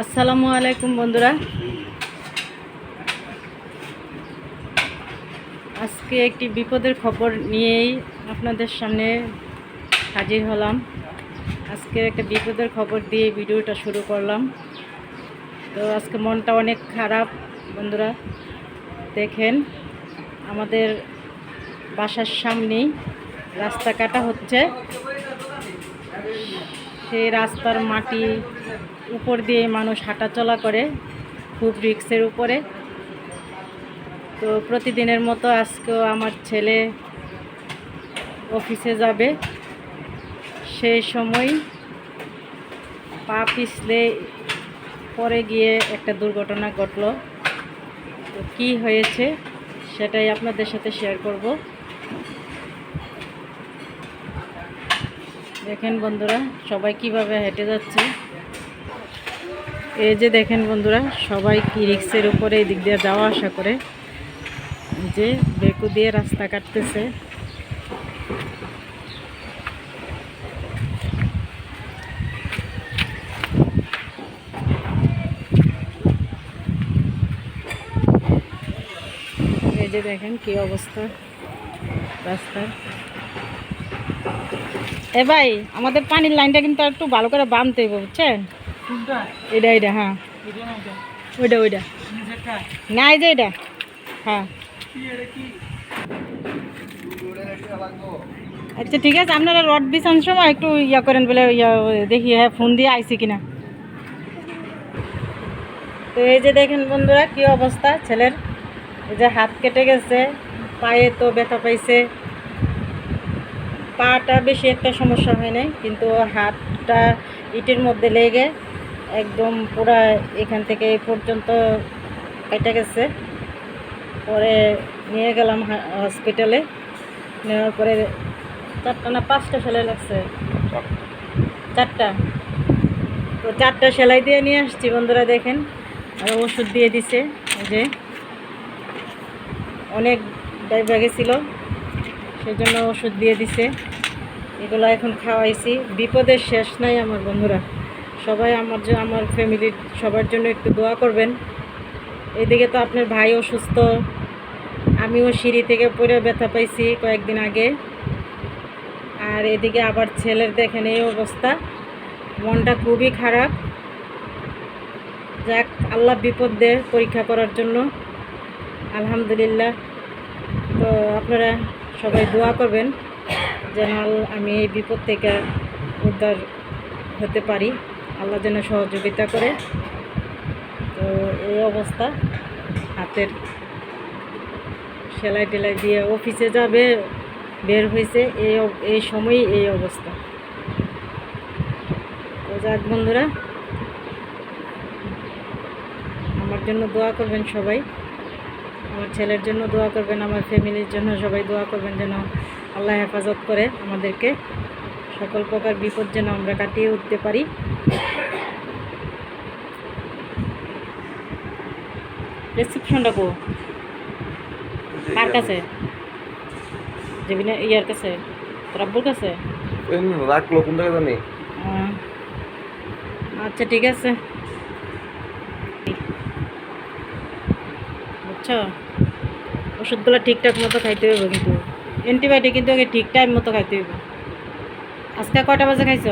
আসসালামু আলাইকুম বন্ধুরা, আজকে একটি বিপদের খবর নিয়েই আপনাদের সামনে হাজির হলাম। আজকে একটা বিপদের খবর দিয়ে ভিডিওটা শুরু করলাম। তো আজকে মনটা অনেক খারাপ বন্ধুরা। দেখেন, আমাদের বাসার সামনেই রাস্তা কাটা হচ্ছে। সেই রাস্তার মাটি উপর দিয়ে মানুষ হাঁটাচলা করে, খুব রিস্কের উপরে। তো প্রতিদিনের মতো আজকেও আমার ছেলে অফিসে যাবে, সেই সময় পা পিছলে পরে গিয়ে একটা দুর্ঘটনা ঘটলো। তো কী হয়েছে সেটাই আপনাদের সাথে শেয়ার করব। দেখেন বন্ধুরা, সবাই কিভাবে হেঁটে যাচ্ছে। এই যে দেখেন বন্ধুরা, সবাই কি রিক্সের উপরে এই দিক দিয়ে যাওয়া আসা করে, যে বেকু দিয়ে রাস্তা কাটতেছে। এই যে দেখেন কি অবস্থা রাস্তার। এ ভাই, আমাদের পানির লাইনটা কিন্তু একটু ভালো করে বাঁধতে হবে, বুঝছেন? এটা হ্যাঁ, ওইটা না, এই যে এটা হ্যাঁ। আচ্ছা ঠিক আছে, আপনারা রড বিছানোর সময় একটু ইয়া করেন, বলে দেখি হ্যাঁ ফোন দিয়ে আইসি কিনা। তো এই যে দেখেন বন্ধুরা কি অবস্থা ছেলের। এই যে হাত কেটে গেছে, পায়ে তো ব্যথা পাইছে। পাটা বেশি একটা সমস্যা হয় নাই, কিন্তু হাতটা ইটের মধ্যে লেগে একদম পুরা এখান থেকে এই পর্যন্ত কেটে গেছে। পরে নিয়ে গেলাম হসপিটালে। নেওয়ার পরে 4টা না 5টা সেলাই লাগছে, 4টা। তো 4টা সেলাই দিয়ে নিয়ে আসছি বন্ধুরা। দেখেন, আর ওষুধ দিয়ে দিছে। এই যে অনেক ডাইবা গেছিল, সেই জন্য ওষুধ দিয়ে দিছে। এগুলো এখন খাওয়াইছি। বিপদের শেষ নাই আমার বন্ধুরা। সবাই আমার ফ্যামিলির সবার জন্য একটু দোয়া করবেন। এদিকে তো আপনার ভাই অসুস্থ, আমিও সিঁড়ি থেকে পড়ে ব্যথা পাইছি কয়েকদিন আগে। আর এদিকে আবার ছেলের দেখেন এই অবস্থা, মনটা খুবই খারাপ। যাক, আল্লাহ বিপদ দেয় পরীক্ষা করার জন্য, আলহামদুলিল্লাহ। তো আপনারা সবাই দোয়া করবেন যেন আমি এই বিপদ থেকে উদ্ধার হতে পারি, আল্লাহ যেন সহযোগিতা করে। তো এই অবস্থা, হাতের সেলাই টেলাই দিয়ে অফিসে যাবে বের হয়েছে, এই সময়ই এই অবস্থা। তো যাক বন্ধুরা, আমার জন্য দোয়া করবেন সবাই, আমার ছেলের জন্য দোয়া করবেন, আমার ফ্যামিলির জন্য সবাই দোয়া করবেন যেন আল্লাহ হেফাজত করে আমাদেরকে, সকল প্রকার বিপদ যেন আমরা কাটিয়ে উঠতে পারি। প্রেসক্রিপশনটা কো কার কাছে যাবি না? ইয়ার কাছে, তোর আব্বুর কাছে রাখলো কোন জায়গায় জানি। আচ্ছা ঠিক আছে, বুঝছো? ওষুধগুলো ঠিকঠাক মতো খাইতে হইব, কিন্তু অ্যান্টিবায়োটিক কিন্তু আগে ঠিক টাইম মতো খাইতে হইব। আজকে কয়টা বাজে খাইছ?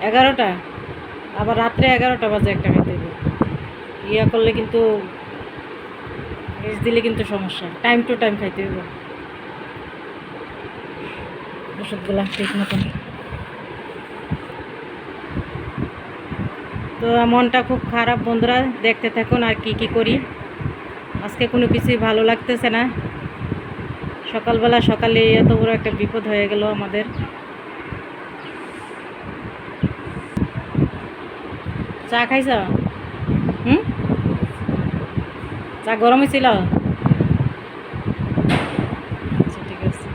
11টা। আবার রাত্রে 11টা বাজে একটা খাইতে হইব। ইয়া করলে কিন্তু, মিস দিলে কিন্তু সমস্যা। টাইম টু টাইম খাইতে হইব ওষুধগুলো ঠিক মতন। তো মনটা খুব খারাপ বন্ধুরা, দেখতে থাকুন আর কি করি। আজকে কোনো কিছুই ভালো লাগতেছে না। সকালে এত বড় একটা বিপদ হয়ে গেল আমাদের। চা খাইছ? চা গরম হয়েছিল? আচ্ছা ঠিক আছে।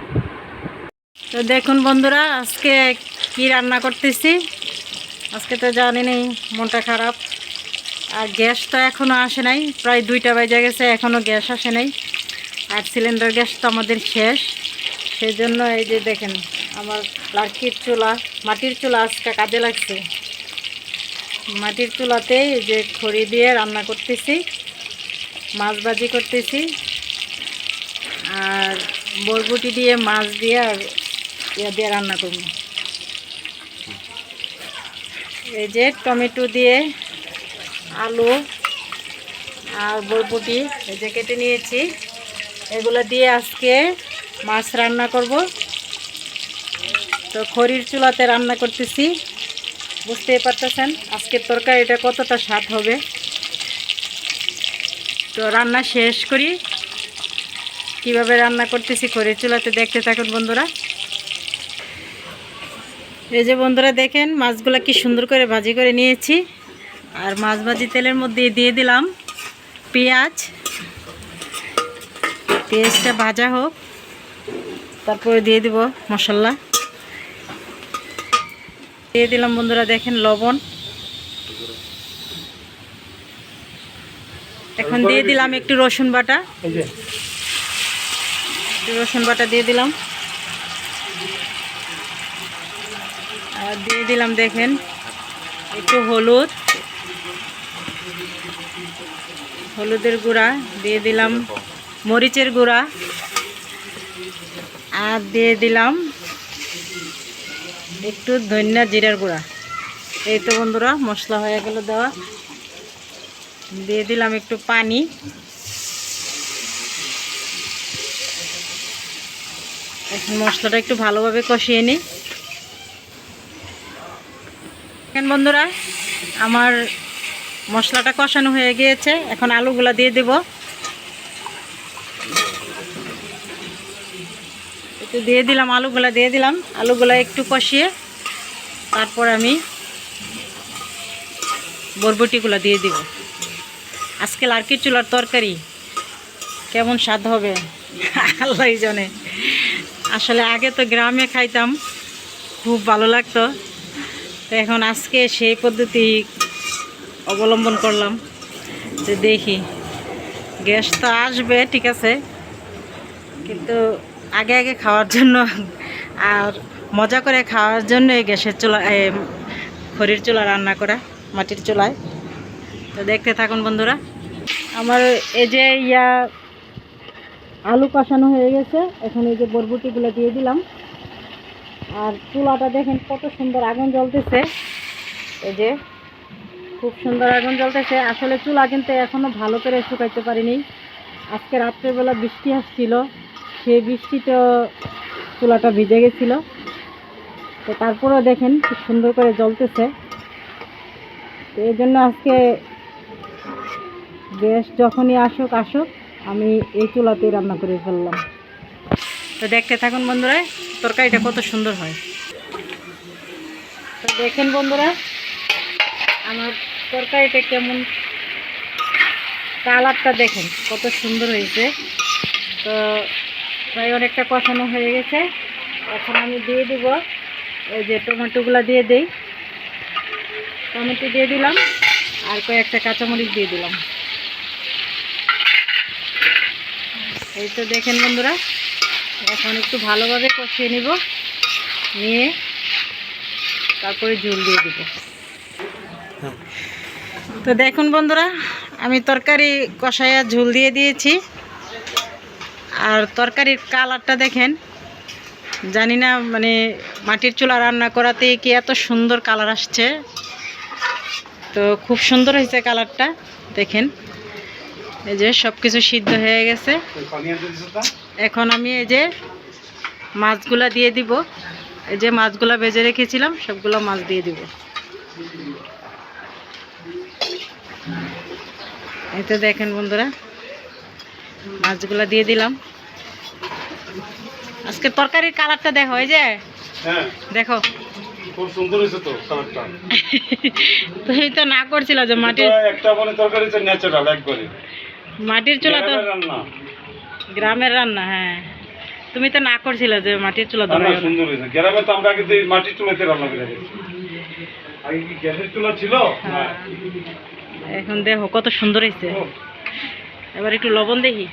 তো দেখুন বন্ধুরা, আজকে কি রান্না করতেছি। আজকে তো জানেনই মনটা খারাপ। আর গ্যাস তো এখনও আসে নাই, প্রায় 2টা বেজে গেছে, এখনও গ্যাস আসে নাই। আর সিলিন্ডার গ্যাস তো আমাদের শেষ। সেই জন্য এই যে দেখেন, আমার লার্কির চুলা, মাটির চুলা আজকে কাজে লাগছে। মাটির চুলাতেই যে খড়ি দিয়ে রান্না করতেছি, মাছ ভাজি করতেছি, আর বরবটি দিয়ে মাছ দিয়ে আর ইয়া দিয়ে রান্না করব। এই যে টমেটো দিয়ে আলু আর বরবটি এই যে কেটে নিয়েছি, এগুলো দিয়ে আজকে মাছ রান্না করব। তো খড়ির চুলাতে রান্না করতেছি, বুঝতেই পারতেছেন আজকের তরকারিটা কতটা স্বাদ হবে। তো রান্না শেষ করি, কিভাবে রান্না করতেছি খড়ির চুলাতে দেখতে থাকুন বন্ধুরা। এই যে বন্ধুরা দেখেন মাছগুলো কি সুন্দর করে ভাজি করে নিয়েছি, আর মাছ ভাজি তেলের মধ্যে দিয়ে দিলাম পেঁয়াজ। পেঁয়াজটা ভাজা হোক, তারপরে দিয়ে দিব মশলা। দিয়ে দিলাম বন্ধুরা দেখেন লবণ। এখন দিয়ে দিলাম একটু রসুন বাটা, একটু রসুন বাটা দিয়ে দিলাম। আর দিয়ে দিলাম দেখেন একটু হলুদ, হলুদের গুঁড়া দিয়ে দিলাম, মরিচের গুঁড়া, আর দিয়ে দিলাম একটু ধনিয়া জিরার গুঁড়া। এই তো বন্ধুরা মশলা হয়ে গেল দেওয়া। দিয়ে দিলাম একটু পানি। এখন মশলাটা একটু ভালোভাবে কষিয়ে নিই। এখন বন্ধুরা আমার মশলাটা কষানো হয়ে গিয়েছে, এখন আলুগুলা দিয়ে দেব। একটু দিয়ে দিলাম, আলুগুলা দিয়ে দিলাম। আলুগুলা একটু কষিয়ে তারপর আমি বরবটিগুলো দিয়ে দিব। আজকে লার্কির চুলার তরকারি কেমন স্বাদ হবে আল্লাহ জানে। আসলে আগে তো গ্রামে খাইতাম, খুব ভালো লাগতো। তো এখন আজকে সেই পদ্ধতি অবলম্বন করলাম যে দেখি, গ্যাস তো আসবে ঠিক আছে, কিন্তু আগে আগে খাওয়ার জন্য আর মজা করে খাওয়ার জন্য এই গ্যাসের চুলা, খড়ির চুলা রান্না করা, মাটির চুলায়। তো দেখতে থাকুন বন্ধুরা। আমার এই যে আলু কষানো হয়ে গেছে, এখন এই যে বরবটিগুলো দিয়ে দিলাম। আর চুলাটা দেখেন কত সুন্দর আগুন জ্বলতেছে, এই যে খুব সুন্দর আগুন জ্বলতেছে। আসলে চুলা কিন্তু এখনও ভালো করে শুকাইতে পারিনি। আজকে রাত্রেবেলা বৃষ্টি আসছিল, সেই বৃষ্টিতে চুলাটা ভিজে গেছিলো। তো তারপরেও দেখেন খুব সুন্দর করে জ্বলতেছে। তো এই জন্য আজকে গ্যাস যখনই আসুক আমি এই চুলাতেই রান্না করে ফেললাম। তো দেখতে থাকুন বন্ধুরা তরকারিটা কত সুন্দর হয়। তো দেখেন বন্ধুরা আমার তরকারিটা কেমন, কালারটা দেখেন কত সুন্দর হয়েছে। তো প্রায় অনেকটা কষানো হয়ে গেছে। এখন আমি দিয়ে দিব এই যে টমেটোগুলো দিয়ে দেই। টমেটো দিয়ে দিলাম আর কয়েকটা কাঁচামরিচ দিয়ে দিলাম। এই তো দেখেন বন্ধুরা এখন একটু ভালোভাবে কষিয়ে নিব, নিয়ে তারপরে ঝোল দিয়ে দিব। তো দেখুন বন্ধুরা আমি তরকারি কষাইয়া ঝোল দিয়ে দিয়েছি। আর তরকারির কালারটা দেখেন, জানি না মানে মাটির চুলা রান্না করাতে কি এত সুন্দর কালার আসছে। তো খুব সুন্দর হয়েছে কালারটা দেখেন। এই যে সব কিছু সিদ্ধ হয়ে গেছে। এখন আমি এই যে মাছগুলা দিয়ে দিব। এই যে মাছগুলা ভেজে রেখেছিলাম সবগুলো মাছ দিয়ে দিব। এই তো দেখেন বন্ধুরা মাছগুলা দিয়ে দিলাম। আজকে তরকারির কালারটা দেখো, এই যে দেখো খুব সুন্দর হয়েছে তো কালারটা। তুমি তো না করছিল যে মাটির একটা মানে তরকারি তো ন্যাচারাল একবারে মাটির চুলা, তো রান্না গ্রামের রান্না। হ্যাঁ তুমি তো না করছিল যে মাটির চুলা না, সুন্দর হয়েছে। গ্রামে তো আমরা আগে মাটির চুলাতে রান্না করে গেছি, আগে কি গ্যাসের চুলা ছিল? এখন দেখো কত সুন্দর হয়েছে। এবার একটু লবণ দেখি।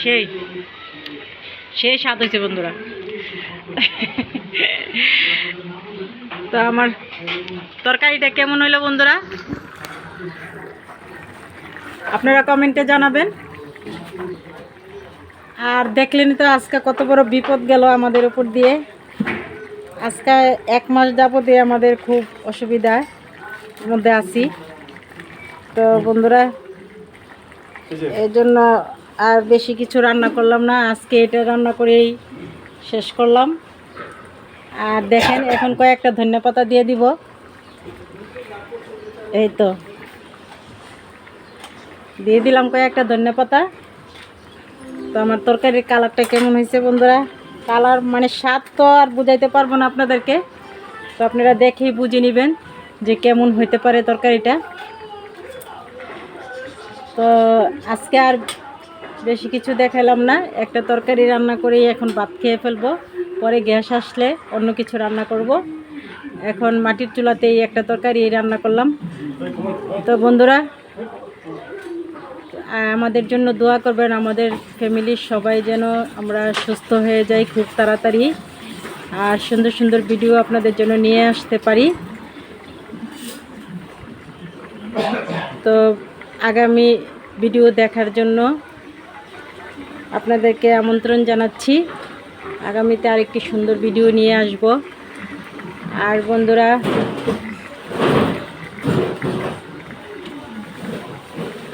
সেই সেই স্বাদ হয়েছে বন্ধুরা। তো তো আমার তরকারিটা কেমন হইলো বন্ধুরা আপনারা কমেন্টে জানাবেন। আর দেখলেন তো আজকে কত বড় বিপদ গেল আমাদের উপর দিয়ে। আজকে 1 মাস যাবতে আমাদের খুব অসুবিধার মধ্যে আছি। তো বন্ধুরা এই জন্য আর বেশি কিছু রান্না করলাম না, আজকে এটা রান্না করেই শেষ করলাম। আর দেখেন এখন কয়েকটা ধন্যপাতা দিয়ে দিব, এই তো দিয়ে দিলাম কয়েকটা ধন্যপাতা। তো আমার তরকারির কালারটা কেমন হয়েছে বন্ধুরা, কালার মানে স্বাদ তো আর বুঝাইতে পারবো না আপনাদেরকে, তো আপনারা দেখেই বুঝে নেবেন যে কেমন হইতে পারে তরকারিটা। তো আজকে আর বেশি কিছু দেখালাম না, একটা তরকারি রান্না করেই এখন ভাত খেয়ে ফেলবো, পরে গ্যাস আসলে অন্য কিছু রান্না করব। এখন মাটির চুলাতেই একটা তরকারি রান্না করলাম। তো বন্ধুরা আমাদের জন্য দোয়া করবেন, আমাদের ফ্যামিলির সবাই যেন আমরা সুস্থ হয়ে যাই খুব তাড়াতাড়ি, আর সুন্দর সুন্দর ভিডিও আপনাদের জন্য নিয়ে আসতে পারি। তো আগামী ভিডিও দেখার জন্য আপনাদেরকে আমন্ত্রণ জানাচ্ছি, আগামীতে আরেকটি সুন্দর ভিডিও নিয়ে আসব। আর বন্ধুরা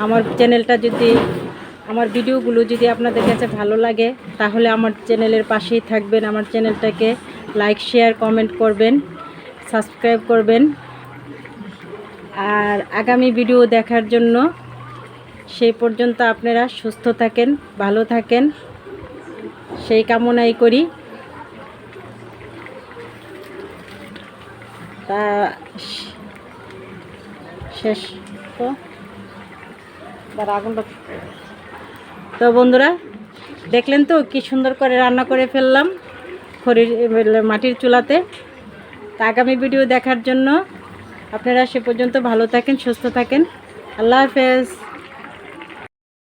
আমার চ্যানেলটা যদি, আমার ভিডিওগুলো যদি আপনাদের কাছে ভালো লাগে তাহলে আমার চ্যানেলের পাশেই থাকবেন, আমার চ্যানেলটাকে লাইক শেয়ার কমেন্ট করবেন, সাবস্ক্রাইব করবেন। আর আগামী ভিডিও দেখার জন্য সেই পর্যন্ত আপনারা সুস্থ থাকেন, ভালো থাকেন, সেই কামনাই করি। তা শেষ তো আগুনটা। তো বন্ধুরা দেখলেন তো কি সুন্দর করে রান্না করে ফেললাম খড়ির মাটির চুলাতে। তা আগামী ভিডিও দেখার জন্য আপনারা সে পর্যন্ত ভালো থাকেন, সুস্থ থাকেন। আল্লাহ হাফেজ।